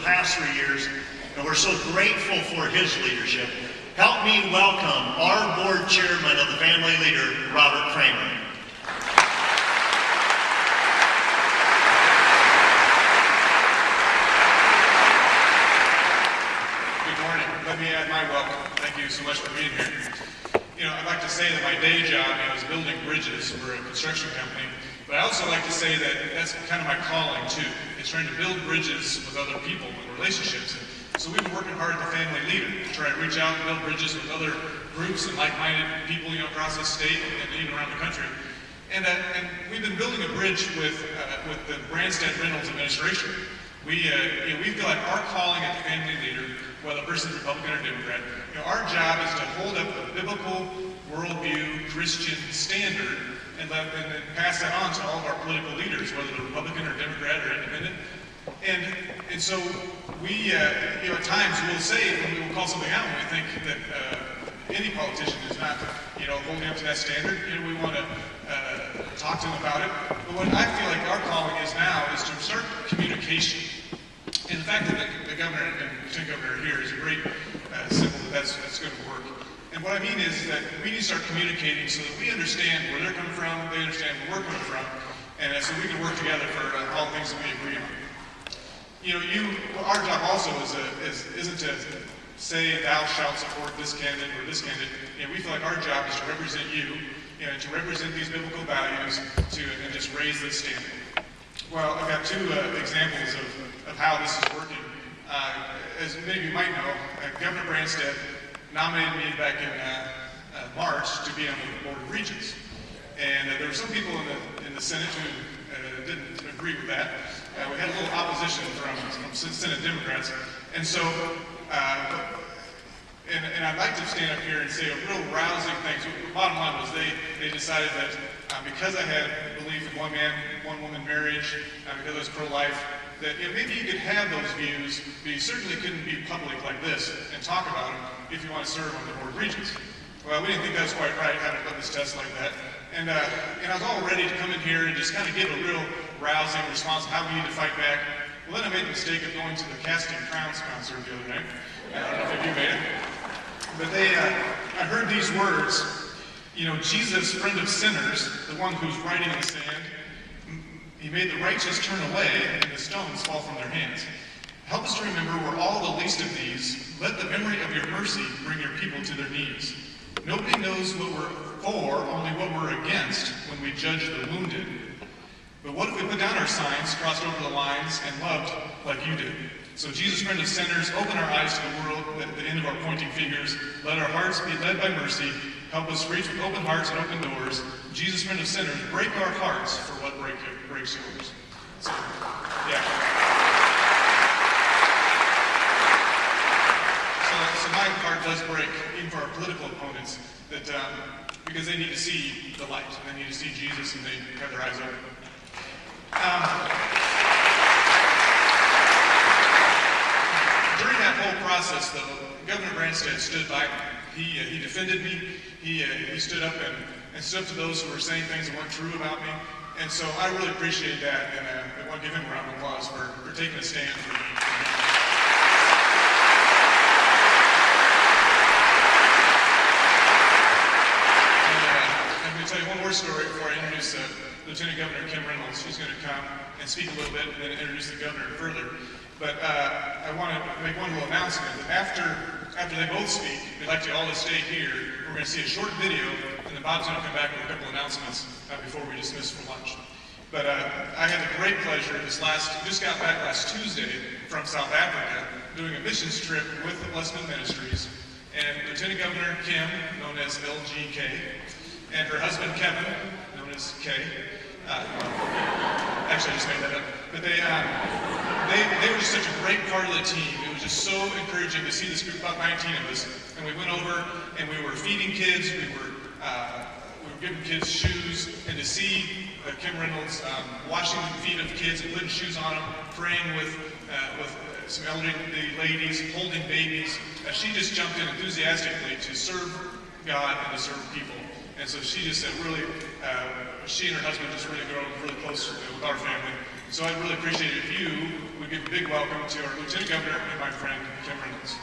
past 3 years, and we're so grateful for his leadership. Help me welcome our board chairman of the family leader, Robert Kramer. Good morning. Let me add my welcome. Thank you so much for being here. I'd like to say that my day job is building bridges for a construction company, but I also like to say that that's kind of my calling too. It's trying to build bridges with other people and relationships. So we've been working hard at the Family Leader to try to reach out and build bridges with other groups and like-minded people, across the state and even around the country. And we've been building a bridge with the Branstad Reynolds administration. We feel like our calling at the Family Leader, whether a person's Republican or Democrat, our job is to hold up a biblical worldview Christian standard and then pass that on to all of our political leaders, whether they're Republican or Democrat or independent. And so we, at times we'll say, when we will call something out when we think that any politician is not, holding up to that standard, we want to talk to them about it. But what I feel like our calling is now is to start communication. And the fact that the governor and lieutenant governor here is a great symbol that that's going to work. And what I mean is that we need to start communicating so that we understand where they're coming from, they understand where we're coming from, and so we can work together for all things that we agree on. Our job also isn't to say thou shalt support this candidate or this candidate. We feel like our job is to represent you, and to represent these biblical values and just raise this standard. Well, I've got two examples of how this is working. As many of you might know, Governor Branstad nominated me back in March to be on the Board of Regents. And there were some people in the Senate who didn't agree with that. We had a little opposition from Senate Democrats. And so, and I'd like to stand up here and say a real rousing thing. So the bottom line was they decided that because I had belief in one man, one woman marriage, because I was pro-life, that maybe you could have those views, but you certainly couldn't be public like this and talk about them if you want to serve on the Board of Regents. Well, we didn't think that was quite right, having done this test like that. And I was all ready to come in here and just kind of give a real rousing response on how we need to fight back. Well, then I made the mistake of going to the Casting Crowns concert the other night. I don't know if you made it. But I heard these words, Jesus, friend of sinners, the one who's writing in the sand, he made the righteous turn away and the stones fall from their hands. Help us to remember we're all the least of these. Let the memory of your mercy bring your people to their knees. Nobody knows what we're for, only what we're against when we judge the wounded. But what if we put down our signs, crossed over the lines, and loved like you did? So Jesus, friend of sinners, open our eyes to the world at the end of our pointing fingers. Let our hearts be led by mercy. Help us reach with open hearts and open doors. Jesus, friend of sinners, break our hearts for what breaks yours. So, yeah. So my heart does break, even for our political opponents, that because they need to see the light, and they need to see Jesus, and they have their eyes open. During that whole process, though, Governor Branstad stood by me. He defended me. He stood up and stood up to those who were saying things that weren't true about me. And so I really appreciate that, and I want to give him a round of applause for taking a stand for me. I'm going to tell you one more story before I introduce Lieutenant Governor Kim Reynolds. She's going to come and speak a little bit and then introduce the governor further. But I want to make one little announcement that after they both speak, we'd like you all to stay here. We're going to see a short video, and then Bob's going to come back with a couple announcements before we dismiss for lunch. But I had the great pleasure just got back last Tuesday from South Africa doing a missions trip with the Blessman Ministries. And Lieutenant Governor Kim, known as LGK, and her husband Kevin, known as K. Actually, I just made that up. But they were just such a great part of the team. It was just so encouraging to see this group, about 19 of us. And we went over and we were feeding kids. We were giving kids shoes, and to see Kim Reynolds washing the feet of kids and putting shoes on them, praying with some elderly ladies, holding babies. She just jumped in enthusiastically to serve God and to serve people. And so she just said really, she and her husband just really grown really close with our family. So I'd really appreciate it if you would give a big welcome to our Lieutenant Governor and my friend, Kim Reynolds.